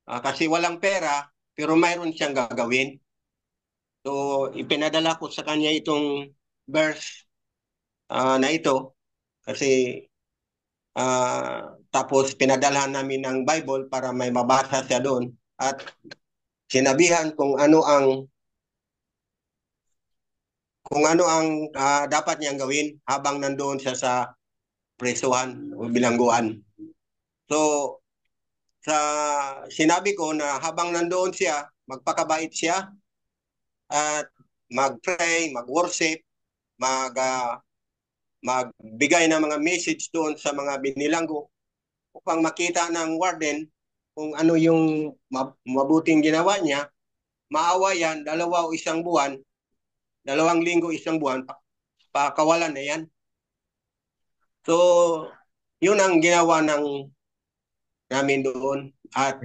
Speaker 4: kasi walang pera pero mayroon siyang gagawin. So, ipinadala ko sa kanya itong verse na ito kasi tapos pinadalhan namin ng Bible para may mabasa siya doon at sinabihan kung ano ang dapat niyang gawin habang nandoon siya sa presuhan o bilangguan. So, sinabi ko na habang nandoon siya, magpakabait siya at mag-pray, mag-worship, magbigay ng mga message doon sa mga binilanggo upang makita ng warden kung ano yung mabuting ginawa niya. Maawa yan, 2 o 1 buwan, 2 linggo, 1 buwan, pakawalan na yan. So, yun ang ginawa namin doon. At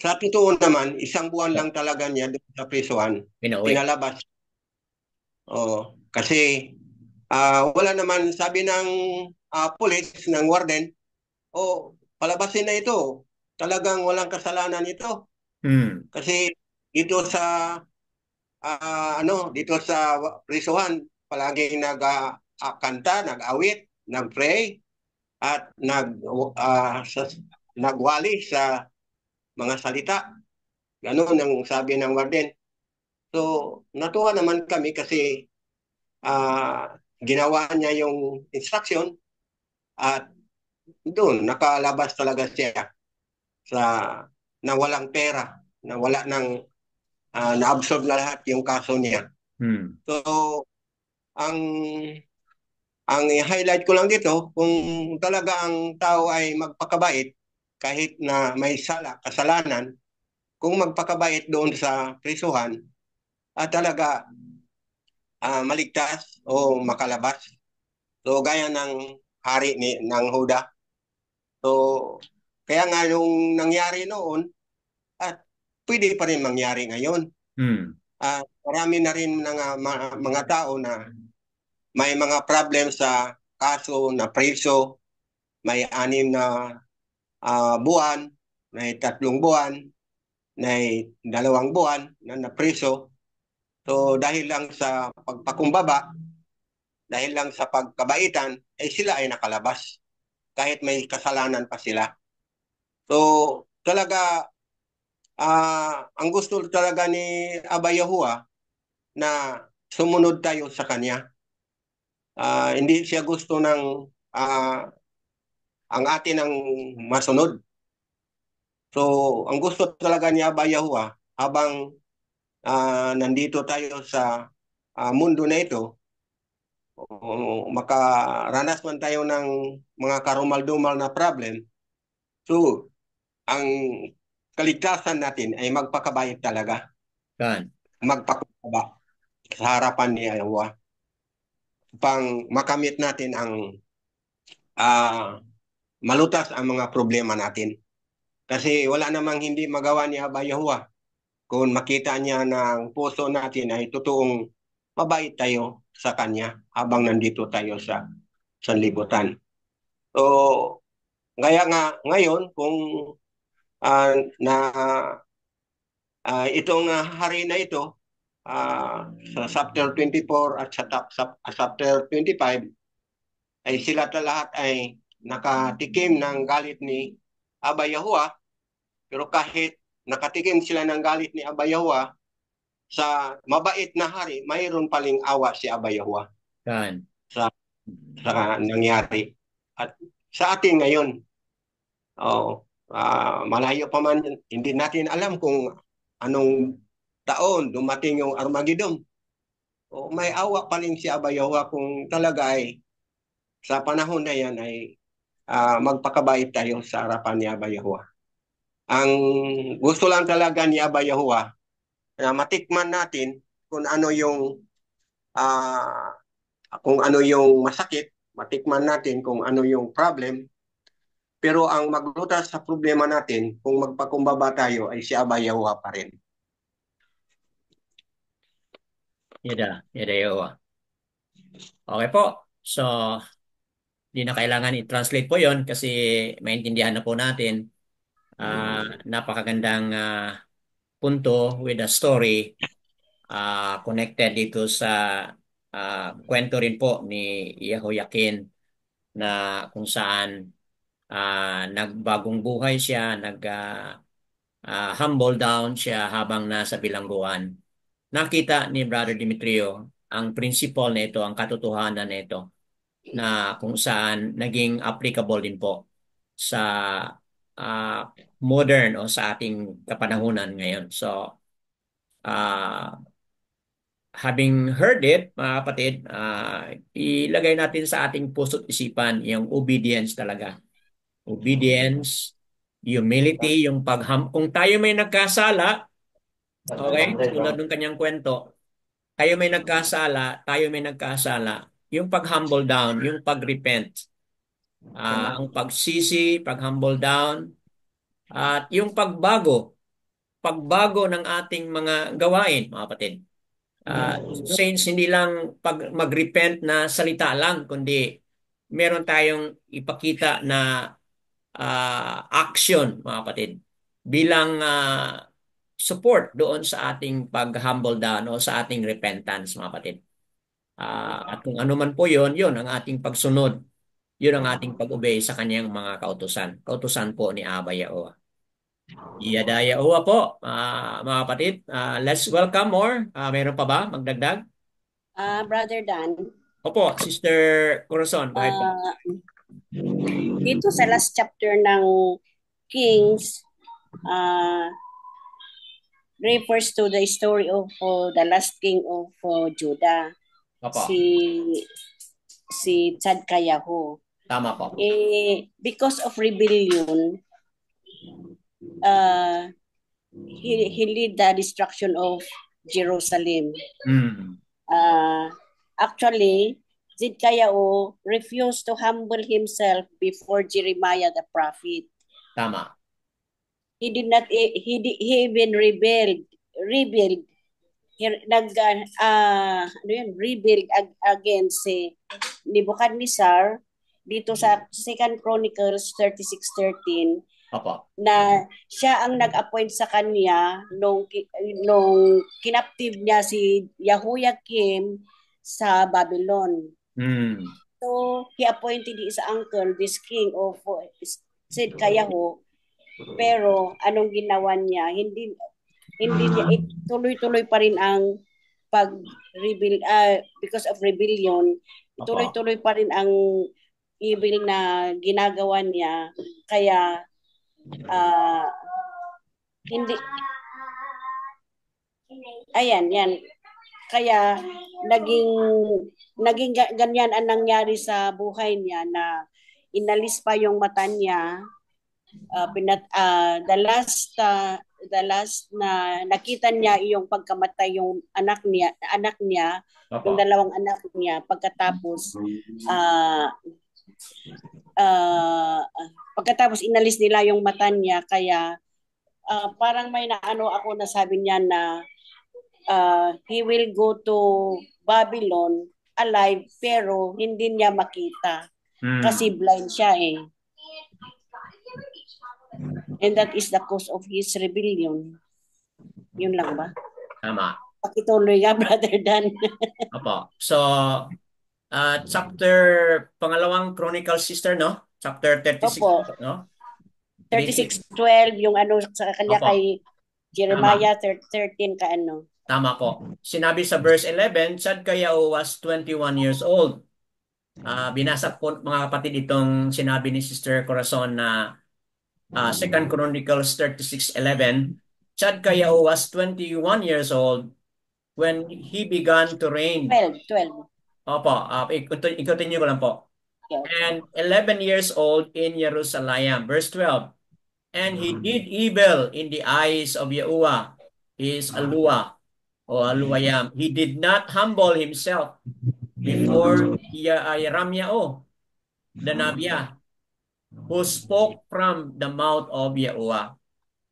Speaker 4: sa totoo naman, 1 buwan lang talaga niya doon sa prisuhan. Pinalabas. Kasi wala naman, sabi ng police, ng warden, palabasin na ito. Talagang walang kasalanan ito. Kasi dito sa prisuhan, palaging nagkanta, nag-awit, nag-pray, at nagwali sa mga salita. Ganun ang sabi ng warden. So, natuwa naman kami kasi ginawa niya yung instruction at doon, nakalabas talaga siya na walang pera, na wala ng na-absorb na lahat yung kaso niya. So, ang highlight ko lang dito, kung talaga ang tao ay magpakabait, kahit na may kasalanan, kung magpakabait doon sa prisuhan, talaga maligtas o makalabas. So, gaya ng hari ng Huda. So, kaya nga yung nangyari noon, at pwede pa rin mangyari ngayon. Marami na rin mga tao na may mga problem sa kaso na preso, may 6 na buwan, may 3 buwan, may 2 buwan na napreso. So dahil lang sa pagpakumbaba, dahil lang sa pagkabaitan, sila ay nakalabas kahit may kasalanan pa sila. So talaga, ang gusto talaga ni Aba Yahuwah na sumunod tayo sa kanya. Hindi siya gusto ng ang atin ang masunod. So, ang gusto talaga ni Aba Yahuwah habang nandito tayo sa mundo na ito, makaranas man tayo ng mga karumal-dumal na problem. So, ang kaligtasan natin ay magpakabait talaga. Magpakabait sa harapan ni Yahuwah upang makamit natin ang malutas ang mga problema natin. Kasi wala namang hindi magawa ni Aba Yahuwah kung makita niya na ang puso natin ay totoong mabait tayo sa Kanya habang nandito tayo sa sanlibutan. So, kaya nga ngayon kung itong hari na ito sa chapter 24 at sa chapter 25 ay sila lahat ay nakatikim ng galit ni Aba Yahuwah, pero kahit nakatikim sila ng galit ni Aba Yahuwah, sa mabait na hari, mayroon paling awa si Aba Yahuwah sa nangyari. At sa atin ngayon, malayo pa man, hindi natin alam kung anong taon dumating yung Armageddon. May awa pa rin si Aba Yahuwah kung talaga ay sa panahon na yan ay magpakabait tayo sa harapan ni Aba Yahuwah. Ang gusto lang talaga ni Aba Yahuwah na matikman natin kung ano yung masakit, matikman natin kung ano yung problem. Pero ang maglutas sa problema natin, kung magpakumbaba tayo, ay si Aba Yahuwah pa rin.
Speaker 2: Yada Yahuwah. Okay po. So, hindi na kailangan i-translate po yon kasi maintindihan na po natin. Napakagandang punto with the story connected dito sa kwento rin po ni Yehoiakim na kung saan nagbagong buhay siya, humble down siya habang nasa bilangguan. Nakita ni Brother Demetrio ang principle nito, ang katotohanan nito na kung saan naging applicable din po sa modern o sa ating kapanahunan ngayon. So, having heard it, mga kapatid, ilagay natin sa ating puso't isipan yung obedience talaga. Obedience, humility, yung kung tayo may nagkasala, okay, tulad ng kanyang kwento, tayo may nagkasala, yung pag-humble down, yung pag-repent, ang pagsisi, pag-humble down, at yung pagbago ng ating mga gawain, mga kapatid. Saints, hindi lang pag mag-repent na salita lang, kundi meron tayong ipakita na action, mga kapatid, bilang support doon sa ating pag-humble down o sa ating repentance, mga kapatid. At kung ano man po yun ang ating pagsunod. Yun ang ating pag-obey sa kanyang mga kautusan. Kautusan po ni Aba Yahuwah. Iyada Yahuwah po, mga kapatid. Let's welcome more. Meron pa ba magdagdag?
Speaker 5: Brother Dan.
Speaker 2: Opo, Sister Corazon.
Speaker 5: Dito sa last chapter ng Kings, refers to the story of the last king of Judah.
Speaker 2: Opo.
Speaker 5: Si Tzadkayahu.
Speaker 2: Tama po.
Speaker 5: Because of rebellion, he led the destruction of Jerusalem. Actually, Tzadkayahu refused to humble himself before Jeremiah the prophet.
Speaker 2: Tama.
Speaker 5: He even rebelled. Rebuild against si Nebuchadnezzar dito sa 2 Chronicles 36:13 na siya ang nag-appoint sa kanya nung kinaptive niya si Jehoiakim sa Babylon. So he appointed his uncle, this king of Tzadkayahu, pero anong ginawa niya? Hindi niya, tuloy-tuloy pa rin ang because of rebellion, tuloy-tuloy pa rin ang evil na ginagawa niya. Kaya yan. Kaya naging ganyan ang nangyari sa buhay niya na inalis pa yung mata niya. The last na nakita niya yung pagkamatay yung anak niya yung dalawang anak niya pagkatapos inalis nila yung mata niya. Kaya parang may naano ako na sabi niya na he will go to Babylon alive pero hindi niya makita kasi blind siya And that is the cause of his rebellion. Yun lang ba?
Speaker 2: Tama.
Speaker 5: Pakituloy nga, Brother Dan.
Speaker 2: Opo. So, chapter, pangalawang Chronicles, sister, no? Chapter 36,
Speaker 5: Opo,
Speaker 2: no?
Speaker 5: 36:12, yung ano sa kanya
Speaker 2: Opo.
Speaker 5: kay Jeremiah 13 ka ano.
Speaker 2: Tama po. Sinabi sa verse 11, Chad Kayao was 21 years old. Binasa po mga kapatid itong sinabi ni Sister Corazon na 2 Chronicles 36:11. Chad Kayao was 21 years old when he began to reign.
Speaker 5: 12.
Speaker 2: Opo, i-continue ko lang po.
Speaker 5: Okay.
Speaker 2: And 11 years old in Jerusalem. Verse 12. And he did evil in the eyes of Yahuwah, his Alua, o Aluayam. He did not humble himself before Yeramyao, the Nabia, who spoke from the mouth of Yahuwah.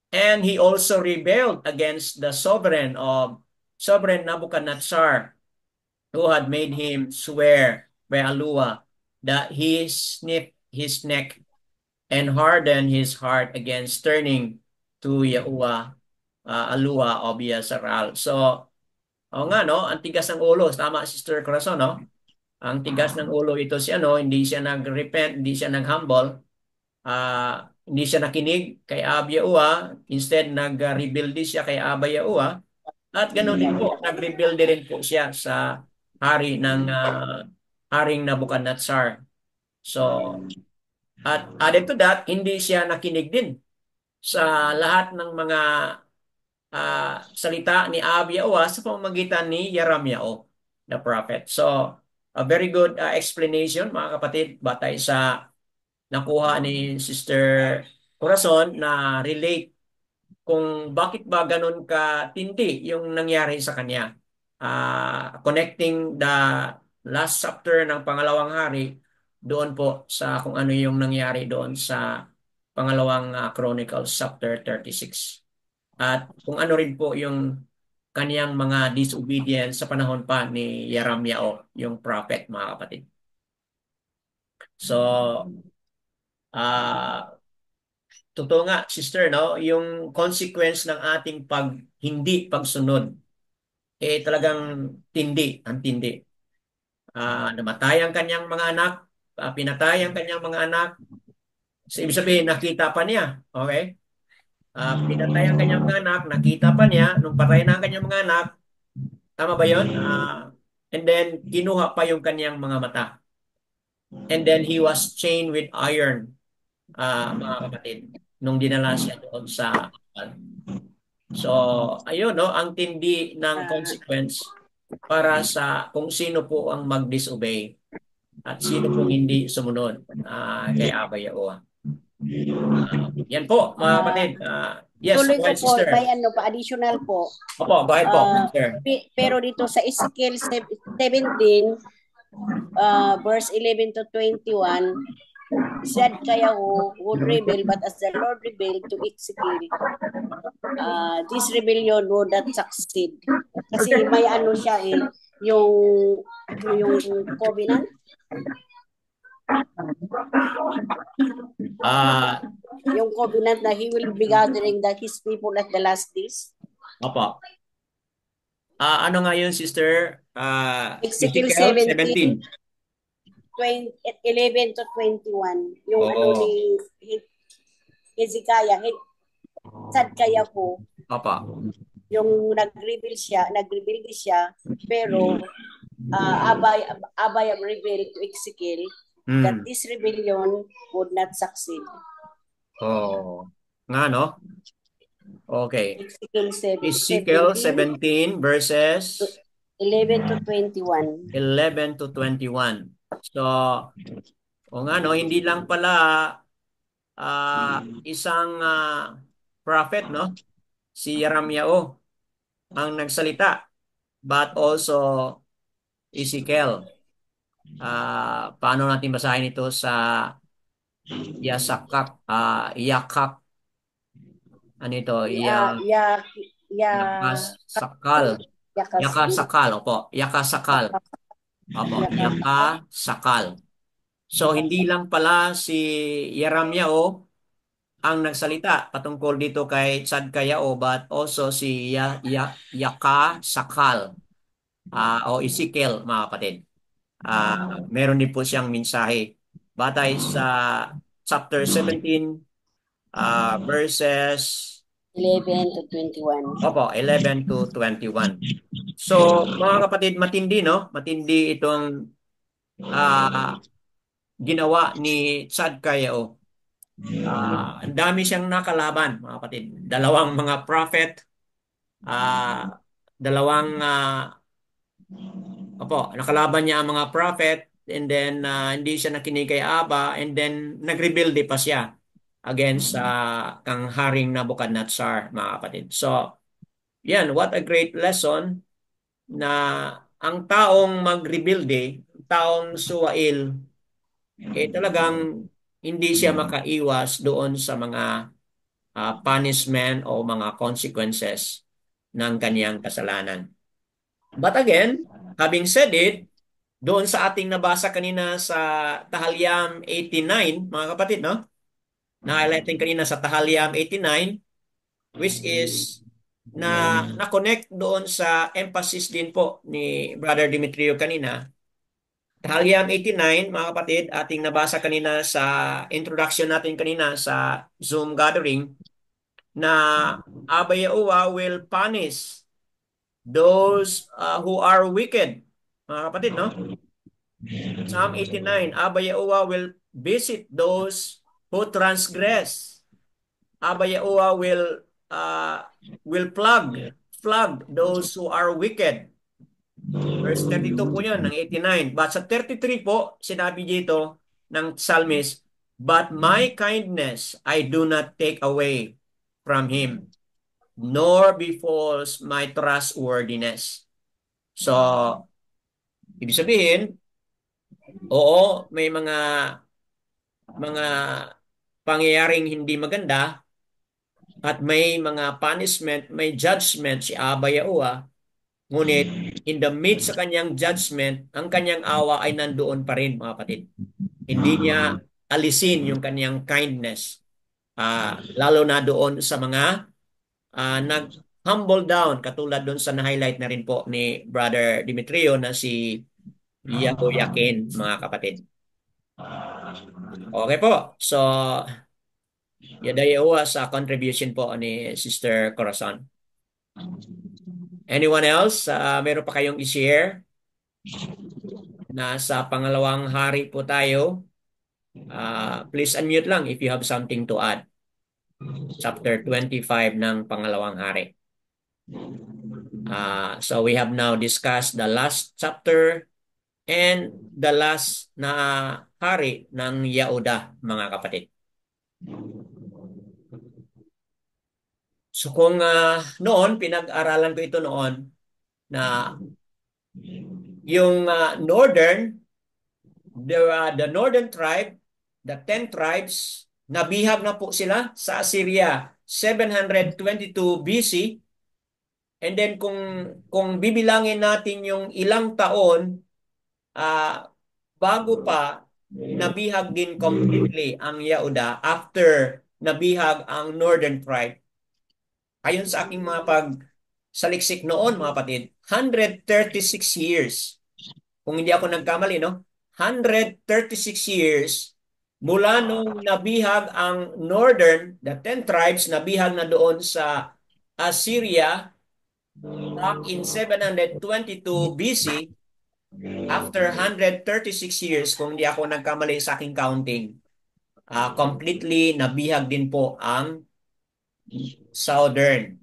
Speaker 2: And he also rebelled against the sovereign Nebuchadnezzar, who had made him swear by Alua that he snipped his neck and hardened his heart against turning to Yahuwah, Alua of Yasharal. So, nga, no? Ang tigas ng ulo. Tama, Sister Corazon, no? Ang tigas ng ulo ito si ano, hindi siya nag-repent, hindi siya nag-humble, hindi siya nakinig kay Abba Yahuwah, instead nag-rebelde siya kay Abba Yahuwah, at ganoon din po, nag-rebelde rin po siya sa Haring Nebuchadnezzar. So, at added to that, hindi siya nakinig din sa lahat ng mga salita ni Abba Yahuwah sa pamamagitan ni Yeramyao, the prophet. So, a very good explanation, mga kapatid, batay sa nakuha ni Sister Corazon na relate kung bakit ba ganun katindi yung nangyari sa kanya. Connecting the last chapter ng pangalawang hari doon po sa kung ano yung nangyari doon sa pangalawang Chronicles chapter 36. At kung ano rin po yung kaniyang mga disobedience sa panahon pa ni Yeramyao, yung prophet, mga kapatid. So, totoo nga, sister, no? Yung consequence ng ating hindi pagsunod, talagang tindi, ang tindi. Namatay ang kanyang mga anak, pinatay ang kanyang mga anak. So, ibig sabihin, nakita pa niya. Okay? Pinatay ang kanyang mga anak, nakita pa niya, nung patay na ang kanyang mga anak, tama ba yun? And then, kinuha pa yung kanyang mga mata. And then, he was chained with iron, mga kapatid, nung dinala siya doon sa So, ayun, no, ang tindi ng consequence para sa kung sino po ang mag-disobey at sino pong hindi sumunod kay Abba Yahuwah. Yan po, mga kapatid. Yes,
Speaker 5: Tuloy ko
Speaker 2: go ahead,
Speaker 5: po,
Speaker 2: sister.
Speaker 5: may ano pa, additional po.
Speaker 2: Opo, go ahead po, sister.
Speaker 5: Pero dito sa Ezekiel 17, verse 11 to 21, said Kayahu would rebel, but as the Lord rebelled to Ezekiel, this rebellion would not succeed. Kasi may ano siya yung covenant. Yung covenant na he will be gathering his people at the last days.
Speaker 2: Opo. Ano nga yun, sister?
Speaker 5: Ezekiel 17. 11 to 21. Yung ano ni Hezekiah, Sadkaya po.
Speaker 2: Opa.
Speaker 5: Yung nag-reveal siya, pero Abay revealed to Ezekiel that this rebellion would not succeed.
Speaker 2: Nga, no? Okay.
Speaker 5: Ezekiel
Speaker 2: 17 verses
Speaker 5: 11 to 21.
Speaker 2: 11 to 21. So, nga, no, hindi lang pala isang prophet, no? Si Yeramyao ang nagsalita, but also Ezekiel. Paano natin basahin ito sa Yakak? Ano ito? Yakasakal. Opo. Yakasakal. Opo. Yakasakal. So, hindi lang pala si Yeramyao ang nagsalita patungkol dito kay Tzadkayao, but also si Yaka Sakal o Ezekiel, mga kapatid. Meron din po siyang mensahe. Batay sa chapter 17, verses
Speaker 5: 11 to 21.
Speaker 2: Opo, 11 to 21. So, mga kapatid, matindi, no? Matindi itong ginawa ni Tzadkayao. Ang dami siyang nakalaban, mga kapatid. Dalawang mga prophet, dalawang, nakalaban niya ang mga prophet, and then hindi siya nakinig kay Aba, and then nagrebelde pa siya against kang Haring Nabucodonosor, mga kapatid. So, yan, what a great lesson na ang taong magrebelde, taong suwail, talagang hindi siya makaiwas doon sa mga punishment o mga consequences ng kanyang kasalanan. But again, having said it, doon sa ating nabasa kanina sa Tahalyam 89, mga kapatid, no? Na-highlighting kanina sa Tahalyam 89, which is na-connect doon sa emphasis din po ni Brother Demetrio kanina. Tahalyam 89, mga kapatid, ating nabasa kanina sa introduction natin kanina sa Zoom gathering, na Abba Yahuwah will punish those who are wicked. Mga kapatid, no? Psalm 89, Abba Yahuwah will visit those who transgress. Abba Yahuwah will flog those who are wicked. Verse 32 po yan, ng 89. But sa 33 po, sinabi dito ng psalmist, but my kindness I do not take away from him, nor befalls my trustworthiness. So, ibig sabihin, oo, may mga pangyayaring hindi maganda at may mga punishment, may judgment si Abba Yahuwah. Ngunit, in the midst sa kanyang judgment, ang kanyang awa ay nandoon pa rin, mga kapatid. Hindi niya alisin yung kanyang kindness. Lalo na doon sa mga nag-humble down, katulad doon sa na-highlight na rin po ni Brother Demetrio na si Yahoyakin, mga kapatid. Okay po. So, yadayawa sa contribution po ni Sister Corazon. Anyone else? Meron pa kayong i-share? Nasa pangalawang hari po tayo. Please unmute lang if you have something to add. Chapter 25 ng pangalawang hari. So we have now discussed the last chapter and the last na hari ng Yehuda, mga kapatid. So kung noon, pinag-aralan ko ito noon, na yung the northern tribe, the 10 tribes, nabihag na po sila sa Assyria 722 BC. And then kung bibilangin natin yung ilang taon bago pa nabihag din completely ang Yehuda after nabihag ang northern tribe. Ayon sa aking mga pagsaliksik noon, mga kapatid, 136 years. Kung hindi ako nagkamali, no? 136 years mula nung nabihag ang northern, the 10 tribes, nabihag na doon sa Assyria back in 722 BC. After 136 years, kung hindi ako nagkamali sa aking counting, completely nabihag din po ang southern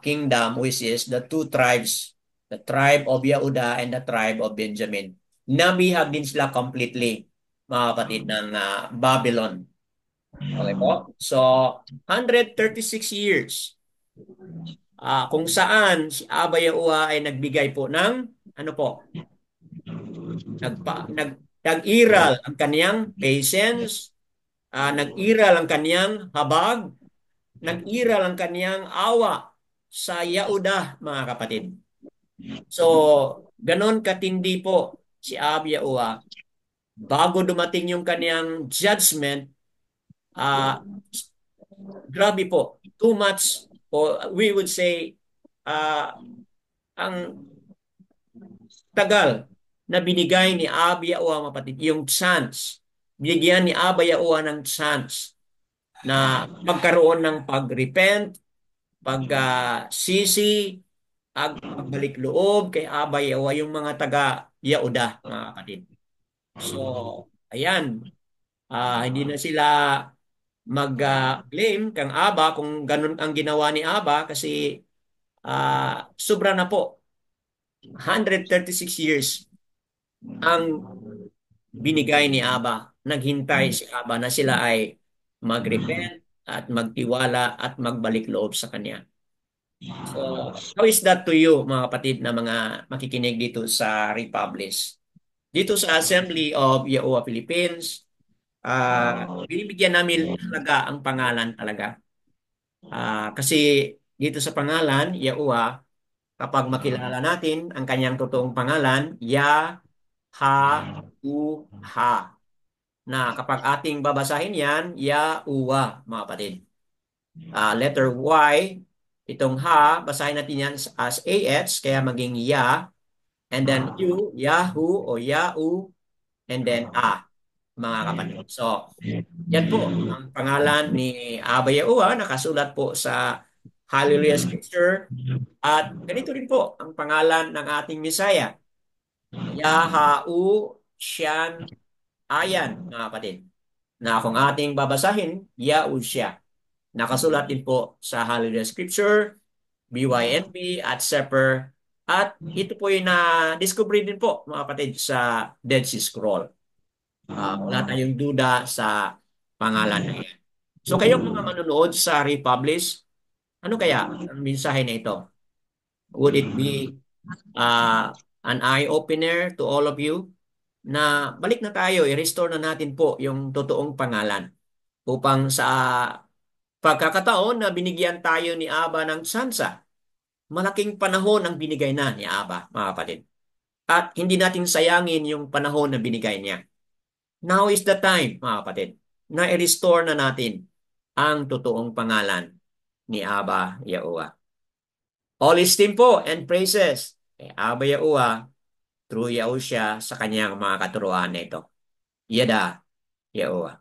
Speaker 2: kingdom, which is the two tribes, the tribe of Yehuda and the tribe of Benjamin. Nabihag din sila completely, mga kapatid, ng Babylon. Okay po? So, 136 years. Kung saan si Abba Yahuwah ay nagbigay po ng, ano po, nag-iral ang kaniyang patience, nag-iral ang kaniyang habag, nag-iral ang kaniyang awa sa Yehuda, mga kapatid. So, ganon katindi po si Abba Yahuwah. Bago dumating yung kaniyang judgment, grabe po, too much, o we would say, ang tagal na binigay ni Abba Yahuwah, mapatid, yung chance. Binigyan ni Abba Yahuwah ng chance na magkaroon ng pag-repent, pag-sisi, pagbalik loob kay Abba Yahuwah, yung mga taga-Yahuda, mga kapatid. So, ayan, hindi na sila mag-blame kang Aba kung ganun ang ginawa ni Aba kasi sobra na po. 136 years ang binigay ni Aba. Naghintay si Aba na sila ay mag-repent at magtiwala at magbalik loob sa Kanya. So, how is that to you, mga kapatid na mga makikinig dito sa Republis? Dito sa Assembly of Yahuwah Philippines, binibigyan namin halaga ang pangalan talaga. Kasi dito sa pangalan, Yahuwah, kapag makilala natin ang kanyang totoong pangalan, Ya-Ha-U-Ha. Na kapag ating babasahin yan, Yahuwah, mga kapatid. Letter Y, itong Ha, basahin natin yan as A-H, kaya maging Ya. And then U, Yahu o Yahu, and then A, mga kapatid. So, yan po ang pangalan ni Abba Yahuwah, nakasulat po sa Hallelujah Scripture. At ganito rin po ang pangalan ng ating Messiah. Yahu Shan Ayan, mga kapatid. Na kung ating babasahin, Yahusha. Nakasulat din po sa Hallelujah Scripture, BYNP at Seper. At ito po yung na-discover din po, mga kapatid, sa Dead Sea Scroll. Wala tayong duda sa pangalan na yan. So kayong mga manonood sa Republish, ano kaya ang mensahe na ito? Would it be an eye-opener to all of you na balik na tayo, i-restore na natin po yung totoong pangalan upang sa pagkakataon na binigyan tayo ni Aba ng tsansa, malaking panahon ang binigay na ni Aba, mga kapatid. At hindi natin sayangin yung panahon na binigay niya. Now is the time, mga kapatid, na i-restore na natin ang totoong pangalan ni Aba Yahuwah. All esteem po and praises kay Aba Yahuwah through Yahusha sa kanyang mga katuruan na ito. Yada Yahuwah.